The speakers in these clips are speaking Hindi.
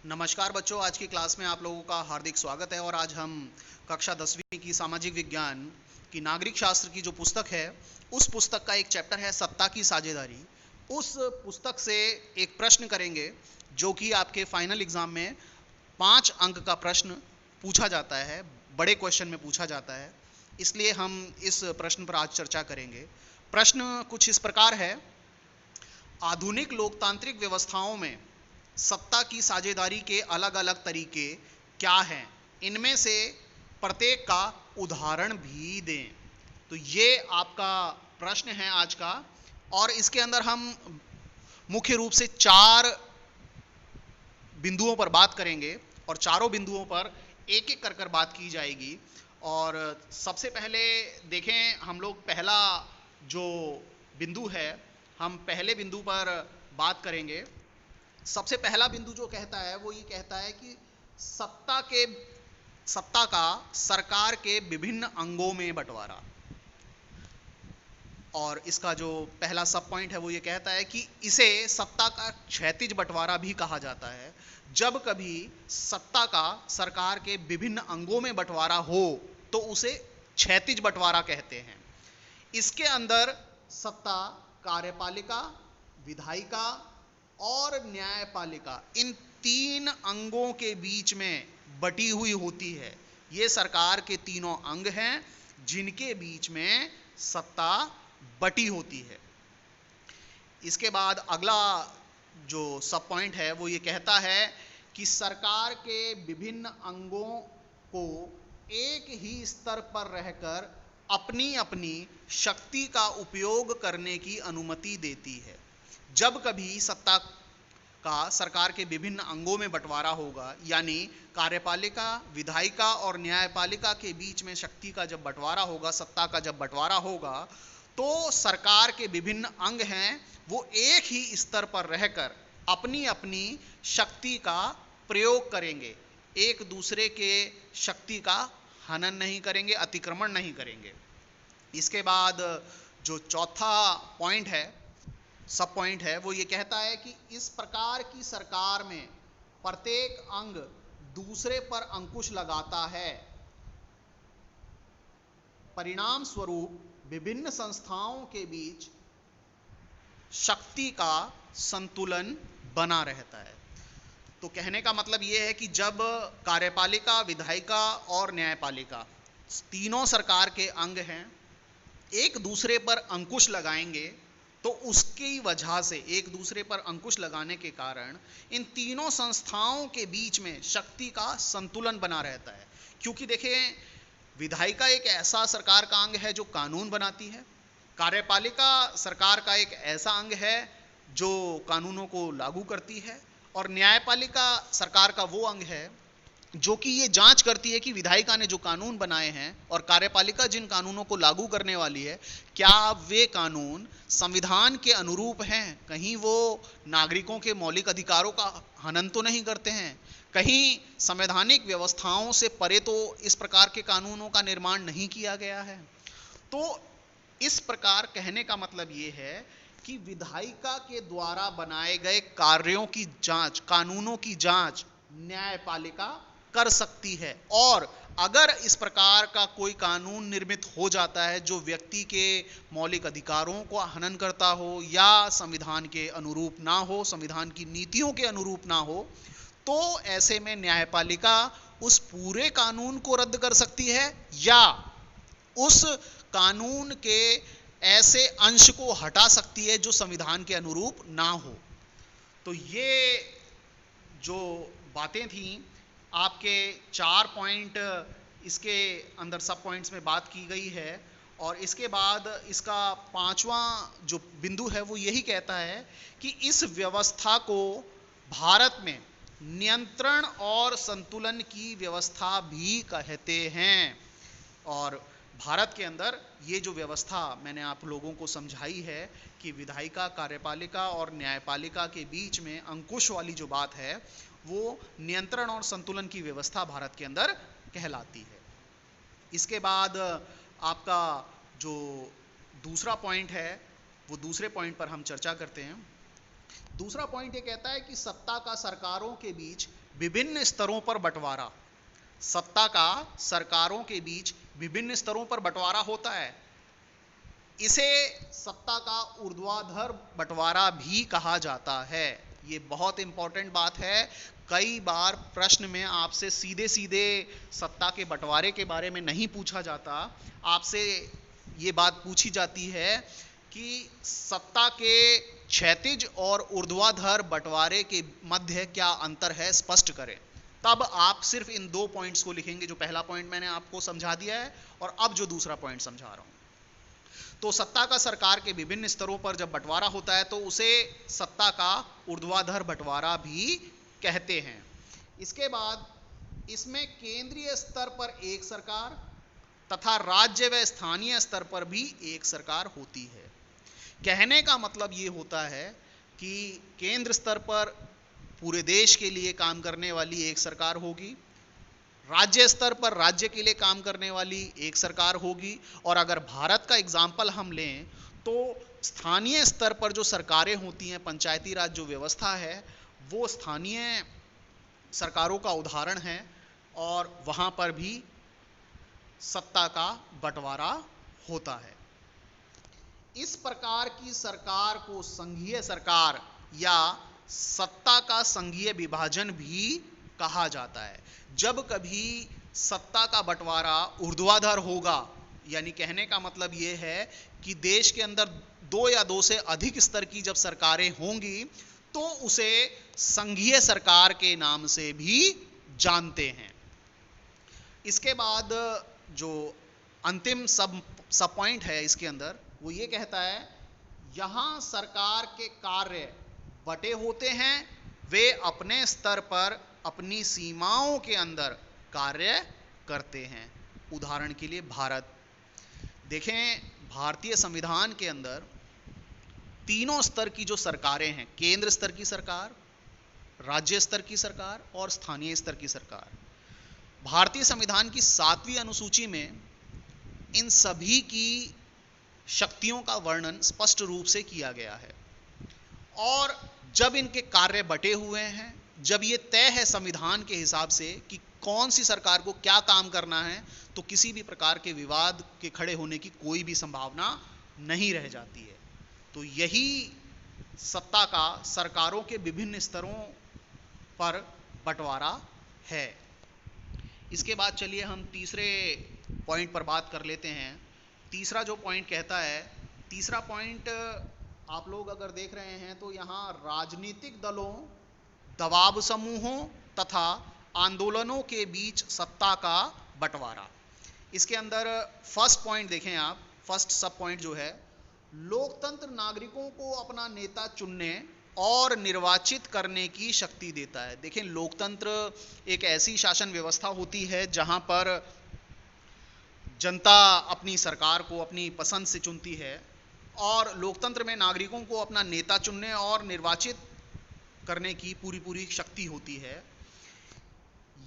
नमस्कार बच्चों, आज की क्लास में आप लोगों का हार्दिक स्वागत है। और आज हम कक्षा 10वीं की सामाजिक विज्ञान की नागरिक शास्त्र की जो पुस्तक है, उस पुस्तक का एक चैप्टर है सत्ता की साझेदारी। उस पुस्तक से एक प्रश्न करेंगे जो कि आपके फाइनल एग्जाम में 5 अंक का प्रश्न पूछा जाता है, बड़े क्वेश्चन में पूछा जाता है। इसलिए हम इस प्रश्न पर आज चर्चा करेंगे। प्रश्न कुछ इस प्रकार है: आधुनिक लोकतांत्रिक व्यवस्थाओं में सत्ता की साझेदारी के अलग अलग तरीके क्या हैं? इनमें से प्रत्येक का उदाहरण भी दें। तो ये आपका प्रश्न है आज का। और इसके अंदर हम मुख्य रूप से 4 बिंदुओं पर बात करेंगे और चारों बिंदुओं पर एक एक कर बात की जाएगी। और सबसे पहले देखें, हम लोग पहला जो बिंदु है, हम पहले बिंदु पर बात करेंगे। सबसे पहला बिंदु जो कहता है वो ये कहता है कि सत्ता का सरकार के विभिन्न अंगों में बंटवारा। और इसका जो पहला सब पॉइंट है वो ये कहता है कि इसे सत्ता का क्षैतिज बंटवारा भी कहा जाता है। जब कभी सत्ता का सरकार के विभिन्न अंगों में बंटवारा हो तो उसे क्षैतिज बंटवारा कहते हैं। इसके अंदर सत्ता कार्यपालिका, विधायिका और न्यायपालिका, इन 3 अंगों के बीच में बटी हुई होती है। ये सरकार के तीनों अंग हैं जिनके बीच में सत्ता बटी होती है। इसके बाद अगला जो सब पॉइंट है वो ये कहता है कि सरकार के विभिन्न अंगों को एक ही स्तर पर रहकर अपनी अपनी शक्ति का उपयोग करने की अनुमति देती है। जब कभी सत्ता का सरकार के विभिन्न अंगों में बंटवारा होगा, यानी कार्यपालिका, विधायिका और न्यायपालिका के बीच में शक्ति का जब बंटवारा होगा, सत्ता का जब बंटवारा होगा, तो सरकार के विभिन्न अंग हैं वो एक ही स्तर पर रहकर अपनी अपनी शक्ति का प्रयोग करेंगे, एक दूसरे के शक्ति का हनन नहीं करेंगे, अतिक्रमण नहीं करेंगे। इसके बाद जो चौथा पॉइंट है, सब पॉइंट है, वो ये कहता है कि इस प्रकार की सरकार में प्रत्येक अंग दूसरे पर अंकुश लगाता है। परिणाम स्वरूप विभिन्न संस्थाओं के बीच शक्ति का संतुलन बना रहता है। तो कहने का मतलब ये है कि जब कार्यपालिका, विधायिका और न्यायपालिका तीनों सरकार के अंग हैं, एक दूसरे पर अंकुश लगाएंगे तो उसकी वजह से, एक दूसरे पर अंकुश लगाने के कारण इन तीनों संस्थाओं के बीच में शक्ति का संतुलन बना रहता है। क्योंकि देखें, विधायिका एक ऐसा सरकार का अंग है जो कानून बनाती है, कार्यपालिका सरकार का एक ऐसा अंग है जो कानूनों को लागू करती है, और न्यायपालिका सरकार का वो अंग है जो कि ये जांच करती है कि विधायिका ने जो कानून बनाए हैं और कार्यपालिका जिन कानूनों को लागू करने वाली है, क्या वे कानून संविधान के अनुरूप हैं, कहीं वो नागरिकों के मौलिक अधिकारों का हनन तो नहीं करते हैं, कहीं संवैधानिक व्यवस्थाओं से परे तो इस प्रकार के कानूनों का निर्माण नहीं किया गया है। तो इस प्रकार कहने का मतलब ये है कि विधायिका के द्वारा बनाए गए कार्यों की जांच, कानूनों की जांच न्यायपालिका कर सकती है। और अगर इस प्रकार का कोई कानून निर्मित हो जाता है जो व्यक्ति के मौलिक अधिकारों को हनन करता हो या संविधान के अनुरूप ना हो, संविधान की नीतियों के अनुरूप ना हो, तो ऐसे में न्यायपालिका उस पूरे कानून को रद्द कर सकती है या उस कानून के ऐसे अंश को हटा सकती है जो संविधान के अनुरूप ना हो। तो ये जो बातें थीं, आपके 4 पॉइंट इसके अंदर सब पॉइंट्स में बात की गई है। और इसके बाद इसका 5वां जो बिंदु है वो यही कहता है कि इस व्यवस्था को भारत में नियंत्रण और संतुलन की व्यवस्था भी कहते हैं। और भारत के अंदर ये जो व्यवस्था मैंने आप लोगों को समझाई है कि विधायिका, कार्यपालिका और न्यायपालिका के बीच में अंकुश वाली जो बात है, वो नियंत्रण और संतुलन की व्यवस्था भारत के अंदर कहलाती है। इसके बाद आपका जो दूसरा पॉइंट है, वो दूसरे पॉइंट पर हम चर्चा करते हैं। दूसरा पॉइंट ये कहता है कि सत्ता का सरकारों के बीच विभिन्न स्तरों पर बंटवारा, सत्ता का सरकारों के बीच विभिन्न स्तरों पर बंटवारा होता है। इसे सत्ता का ऊर्ध्वाधर बंटवारा भी कहा जाता है। ये बहुत इंपॉर्टेंट बात है। कई बार प्रश्न में आपसे सीधे सीधे सत्ता के बंटवारे के बारे में नहीं पूछा जाता, आपसे ये बात पूछी जाती है कि सत्ता के क्षैतिज और ऊर्ध्वाधर बंटवारे के मध्य क्या अंतर है, स्पष्ट करें। तब आप सिर्फ इन 2 पॉइंट्स को लिखेंगे। जो पहला पॉइंट मैंने आपको समझा दिया है और अब जो दूसरा पॉइंट समझा रहा हूं। तो सत्ता का सरकार के विभिन्न स्तरों पर जब बंटवारा होता है तो उसे सत्ता का ऊर्ध्वाधर बंटवारा भी कहते हैं। इसके बाद इसमें केंद्रीय स्तर पर एक सरकार तथा राज्य व स्थानीय स्तर पर भी एक सरकार होती है। कहने का मतलब ये होता है कि केंद्र स्तर पर पूरे देश के लिए काम करने वाली एक सरकार होगी, राज्य स्तर पर राज्य के लिए काम करने वाली एक सरकार होगी, और अगर भारत का एग्जाम्पल हम लें तो स्थानीय स्तर पर जो सरकारें होती हैं, पंचायती राज जो व्यवस्था है, वो स्थानीय सरकारों का उदाहरण है और वहाँ पर भी सत्ता का बंटवारा होता है। इस प्रकार की सरकार को संघीय सरकार या सत्ता का संघीय विभाजन भी कहा जाता है। जब कभी सत्ता का बंटवारा ऊर्ध्वाधर होगा, यानी कहने का मतलब यह है कि देश के अंदर 2 या 2 से अधिक स्तर की जब सरकारें होंगी तो उसे संघीय सरकार के नाम से भी जानते हैं। इसके बाद जो अंतिम सब पॉइंट है इसके अंदर, वो ये कहता है यहां सरकार के कार्य बटे होते हैं, वे अपने स्तर पर अपनी सीमाओं के अंदर कार्य करते हैं। उदाहरण के लिए भारत देखें, भारतीय संविधान के अंदर तीनों स्तर की जो सरकारें हैं, केंद्र स्तर की सरकार, राज्य स्तर की सरकार और स्थानीय स्तर की सरकार, भारतीय संविधान की 7वीं अनुसूची में इन सभी की शक्तियों का वर्णन स्पष्ट रूप से किया गया है। और जब इनके कार्य बटे हुए हैं, जब ये तय है संविधान के हिसाब से कि कौन सी सरकार को क्या काम करना है, तो किसी भी प्रकार के विवाद के खड़े होने की कोई भी संभावना नहीं रह जाती है। तो यही सत्ता का सरकारों के विभिन्न स्तरों पर बंटवारा है। इसके बाद चलिए हम तीसरे पॉइंट पर बात कर लेते हैं। तीसरा जो पॉइंट कहता है, तीसरा पॉइंट आप लोग अगर देख रहे हैं तो यहाँ राजनीतिक दलों, दबाव समूहों तथा आंदोलनों के बीच सत्ता का बंटवारा। इसके अंदर फर्स्ट पॉइंट देखें आप, फर्स्ट सब पॉइंट जो है, लोकतंत्र नागरिकों को अपना नेता चुनने और निर्वाचित करने की शक्ति देता है। देखें, लोकतंत्र एक ऐसी शासन व्यवस्था होती है जहां पर जनता अपनी सरकार को अपनी पसंद से चुनती है, और लोकतंत्र में नागरिकों को अपना नेता चुनने और निर्वाचित करने की पूरी शक्ति होती है।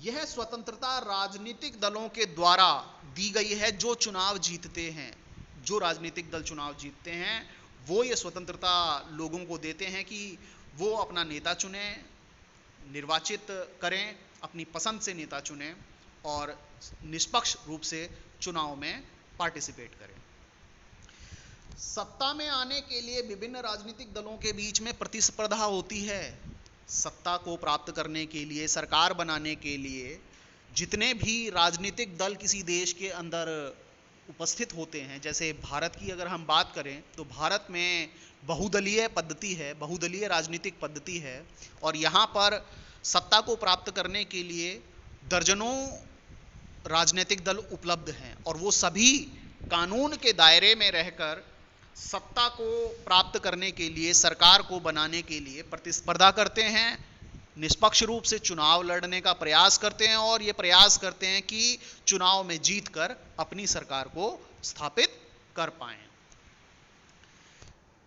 यह स्वतंत्रता राजनीतिक दलों के द्वारा दी गई है। जो चुनाव जीतते हैं, जो राजनीतिक दल चुनाव जीतते हैं, वो ये स्वतंत्रता लोगों को देते हैं कि वो अपना नेता चुने, निर्वाचित करें, अपनी पसंद से नेता चुने और निष्पक्ष रूप से चुनाव में पार्टिसिपेट करें। सत्ता में आने के लिए विभिन्न राजनीतिक दलों के बीच में प्रतिस्पर्धा होती है। सत्ता को प्राप्त करने के लिए, सरकार बनाने के लिए जितने भी राजनीतिक दल किसी देश के अंदर उपस्थित होते हैं, जैसे भारत की अगर हम बात करें तो भारत में बहुदलीय पद्धति है, बहुदलीय राजनीतिक पद्धति है, और यहाँ पर सत्ता को प्राप्त करने के लिए दर्जनों राजनीतिक दल उपलब्ध हैं, और वो सभी कानून के दायरे में रहकर सत्ता को प्राप्त करने के लिए, सरकार को बनाने के लिए प्रतिस्पर्धा करते हैं, निष्पक्ष रूप से चुनाव लड़ने का प्रयास करते हैं, और ये प्रयास करते हैं कि चुनाव में जीतकर अपनी सरकार को स्थापित कर पाएं।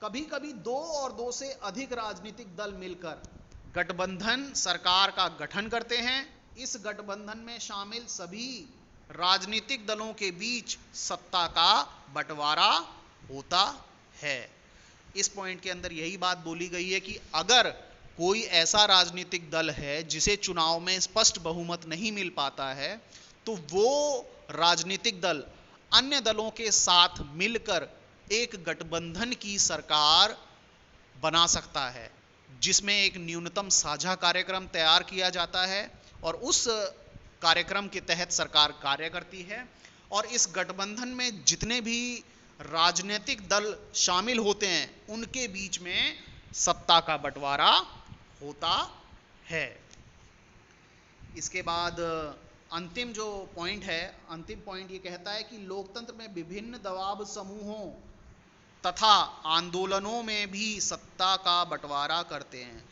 कभी कभी 2 और 2 से अधिक राजनीतिक दल मिलकर गठबंधन सरकार का गठन करते हैं। इस गठबंधन में शामिल सभी राजनीतिक दलों के बीच सत्ता का बंटवारा होता है। इस पॉइंट के अंदर यही बात बोली गई है कि अगर कोई ऐसा राजनीतिक दल है जिसे चुनाव में स्पष्ट बहुमत नहीं मिल पाता है, तो वो राजनीतिक दल अन्य दलों के साथ मिलकर एक गठबंधन की सरकार बना सकता है, जिसमें एक न्यूनतम साझा कार्यक्रम तैयार किया जाता है और उस कार्यक्रम के तहत सरकार कार्य करती है। और इस गठबंधन में जितने भी राजनीतिक दल शामिल होते हैं उनके बीच में सत्ता का बंटवारा होता है। इसके बाद अंतिम जो पॉइंट है, अंतिम पॉइंट ये कहता है कि लोकतंत्र में विभिन्न दबाव समूहों तथा आंदोलनों में भी सत्ता का बंटवारा करते हैं।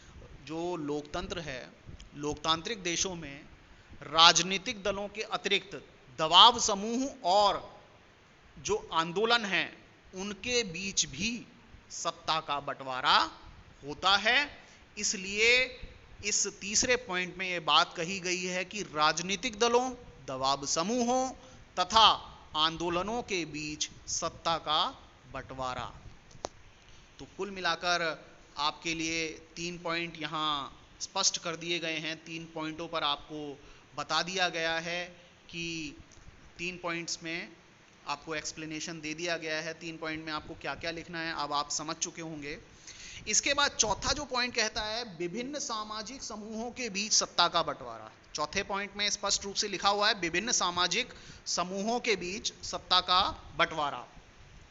जो लोकतंत्र है, लोकतांत्रिक देशों में राजनीतिक दलों के अतिरिक्त दबाव समूह और जो आंदोलन हैं उनके बीच भी सत्ता का बंटवारा होता है। इसलिए इस तीसरे पॉइंट में यह बात कही गई है कि राजनीतिक दलों, दबाव समूहों तथा आंदोलनों के बीच सत्ता का बंटवारा। तो कुल मिलाकर आपके लिए 3 पॉइंट यहाँ स्पष्ट कर दिए गए हैं। 3 पॉइंटों पर आपको बता दिया गया है कि 3 पॉइंट्स में आपको एक्सप्लेनेशन दे दिया गया है। 3 पॉइंट में आपको क्या क्या लिखना है अब आप समझ चुके होंगे। इसके बाद चौथा जो पॉइंट कहता है विभिन्न सामाजिक समूहों के बीच सत्ता का बंटवारा। चौथे पॉइंट में स्पष्ट रूप से लिखा हुआ है विभिन्न सामाजिक समूहों के बीच सत्ता का बंटवारा।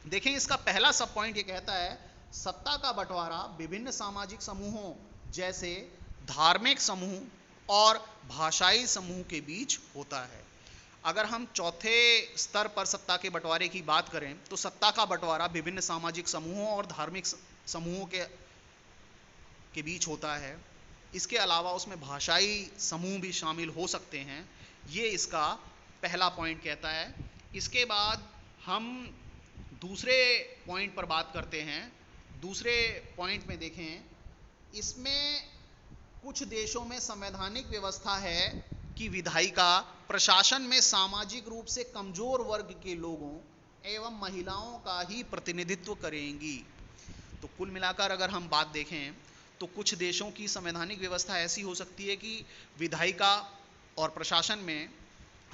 देखें, इसका पहला सब पॉइंट ये कहता है सत्ता का बंटवारा विभिन्न सामाजिक समूहों जैसे धार्मिक समूह और भाषाई समूह के बीच होता है। अगर हम चौथे स्तर पर सत्ता के बंटवारे की बात करें तो सत्ता का बंटवारा विभिन्न सामाजिक समूहों और धार्मिक समूहों के बीच होता है। इसके अलावा उसमें भाषाई समूह भी शामिल हो सकते हैं। ये इसका पहला पॉइंट कहता है। इसके बाद हम दूसरे पॉइंट पर बात करते हैं। दूसरे पॉइंट में देखें, इसमें कुछ देशों में संवैधानिक व्यवस्था है कि विधायिका प्रशासन में सामाजिक रूप से कमजोर वर्ग के लोगों एवं महिलाओं का ही प्रतिनिधित्व करेंगी। तो कुल मिलाकर अगर हम बात देखें तो कुछ देशों की संवैधानिक व्यवस्था ऐसी हो सकती है कि विधायिका और प्रशासन में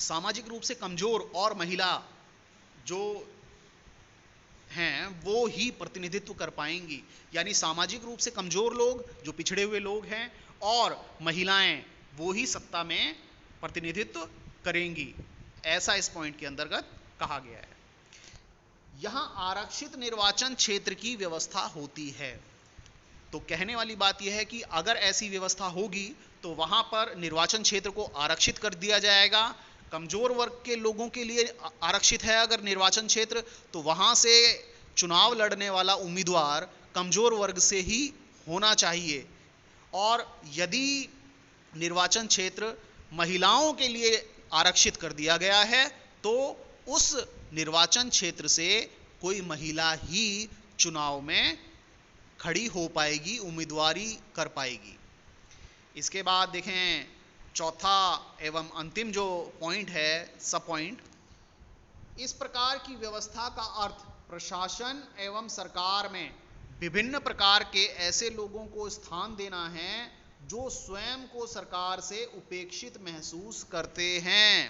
सामाजिक रूप से कमजोर और महिला जो हैं वो ही प्रतिनिधित्व कर पाएंगी। यानी सामाजिक रूप से कमजोर लोग, जो पिछड़े हुए लोग हैं, और महिलाएं वो ही सत्ता में प्रतिनिधित्व करेंगी। ऐसा इस पॉइंट के अंतर्गत कहा गया है। यहां आरक्षित निर्वाचन क्षेत्र की व्यवस्था होती है। तो कहने वाली बात यह है कि अगर ऐसी व्यवस्था होगी तो वहां पर निर्वाचन क्षेत्र को आरक्षित कर दिया जाएगा। कमजोर वर्ग के लोगों के लिए आरक्षित है अगर निर्वाचन क्षेत्र, तो वहां से चुनाव लड़ने वाला उम्मीदवार कमजोर वर्ग से ही होना चाहिए। और यदि निर्वाचन क्षेत्र महिलाओं के लिए आरक्षित कर दिया गया है तो उस निर्वाचन क्षेत्र से कोई महिला ही चुनाव में खड़ी हो पाएगी, उम्मीदवारी कर पाएगी। इसके बाद देखें, चौथा एवं अंतिम जो पॉइंट है, सब पॉइंट, इस प्रकार की व्यवस्था का अर्थ प्रशासन एवं सरकार में विभिन्न प्रकार के ऐसे लोगों को स्थान देना है जो स्वयं को सरकार से उपेक्षित महसूस करते हैं।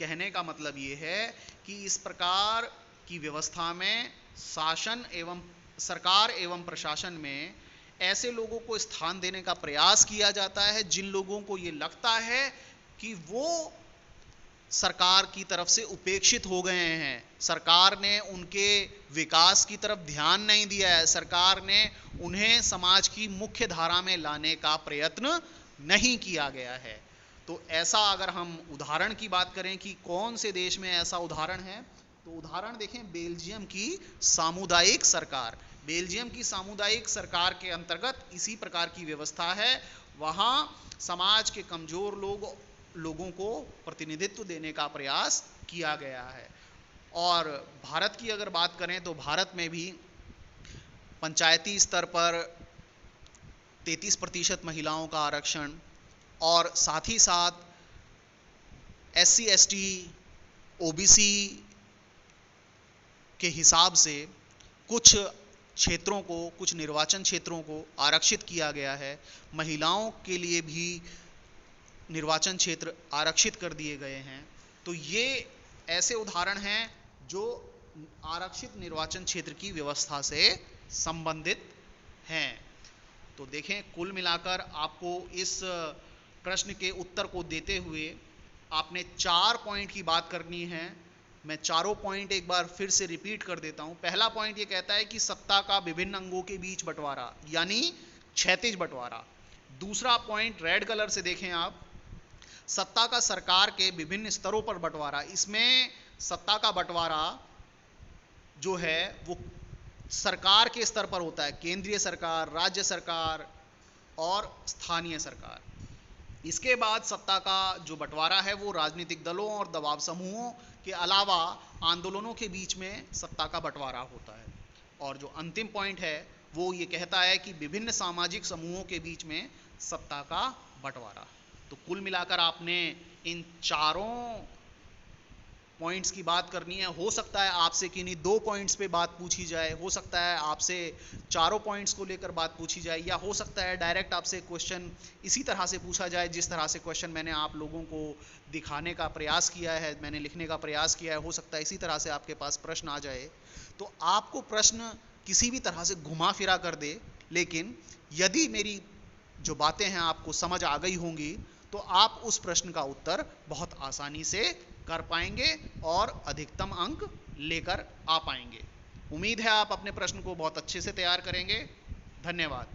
कहने का मतलब ये है कि इस प्रकार की व्यवस्था में शासन एवं सरकार एवं प्रशासन में ऐसे लोगों को स्थान देने का प्रयास किया जाता है जिन लोगों को ये लगता है कि वो सरकार की तरफ से उपेक्षित हो गए हैं, सरकार ने उनके विकास की तरफ ध्यान नहीं दिया है, सरकार ने उन्हें समाज की मुख्य धारा में लाने का प्रयत्न नहीं किया गया है। तो ऐसा अगर हम उदाहरण की बात करें कि कौन से देश में ऐसा उदाहरण है, तो उदाहरण देखें बेल्जियम की सामुदायिक सरकार। बेल्जियम की सामुदायिक सरकार के अंतर्गत इसी प्रकार की व्यवस्था है। वहाँ समाज के कमजोर लोगों को प्रतिनिधित्व देने का प्रयास किया गया है। और भारत की अगर बात करें तो भारत में भी पंचायती स्तर पर 33% महिलाओं का आरक्षण और साथ ही साथ SC ST OBC के हिसाब से कुछ क्षेत्रों को, कुछ निर्वाचन क्षेत्रों को आरक्षित किया गया है। महिलाओं के लिए भी निर्वाचन क्षेत्र आरक्षित कर दिए गए हैं। तो ये ऐसे उदाहरण हैं जो आरक्षित निर्वाचन क्षेत्र की व्यवस्था से संबंधित हैं। तो देखें, कुल मिलाकर आपको इस प्रश्न के उत्तर को देते हुए आपने 4 पॉइंट की बात करनी है। मैं चारों पॉइंट एक बार फिर से रिपीट कर देता हूं। पहला पॉइंट ये कहता है कि सत्ता का विभिन्न अंगों के बीच बंटवारा, यानी क्षैतिज बंटवारा। दूसरा पॉइंट रेड कलर से देखें आप, सत्ता का सरकार के विभिन्न स्तरों पर बंटवारा। इसमें सत्ता का बंटवारा जो है वो सरकार के स्तर पर होता है, केंद्रीय सरकार, राज्य सरकार और स्थानीय सरकार। इसके बाद सत्ता का जो बंटवारा है वो राजनीतिक दलों और दबाव समूहों के अलावा आंदोलनों के बीच में सत्ता का बंटवारा होता है। और जो अंतिम पॉइंट है वो ये कहता है कि विभिन्न सामाजिक समूहों के बीच में सत्ता का बंटवारा। तो कुल मिलाकर आपने इन चारों पॉइंट्स की बात करनी है। हो सकता है आपसे किन्हीं 2 पॉइंट्स पे बात पूछी जाए, हो सकता है आपसे चारों पॉइंट्स को लेकर बात पूछी जाए, या हो सकता है डायरेक्ट आपसे क्वेश्चन इसी तरह से पूछा जाए जिस तरह से क्वेश्चन मैंने आप लोगों को दिखाने का प्रयास किया है, मैंने लिखने का प्रयास किया है। हो सकता है इसी तरह से आपके पास प्रश्न आ जाए। तो आपको प्रश्न किसी भी तरह से घुमा फिरा कर दे, लेकिन यदि मेरी जो बातें हैं आपको समझ आ गई होंगी तो आप उस प्रश्न का उत्तर बहुत आसानी से कर पाएंगे और अधिकतम अंक लेकर आ पाएंगे। उम्मीद है आप अपने प्रश्न को बहुत अच्छे से तैयार करेंगे। धन्यवाद।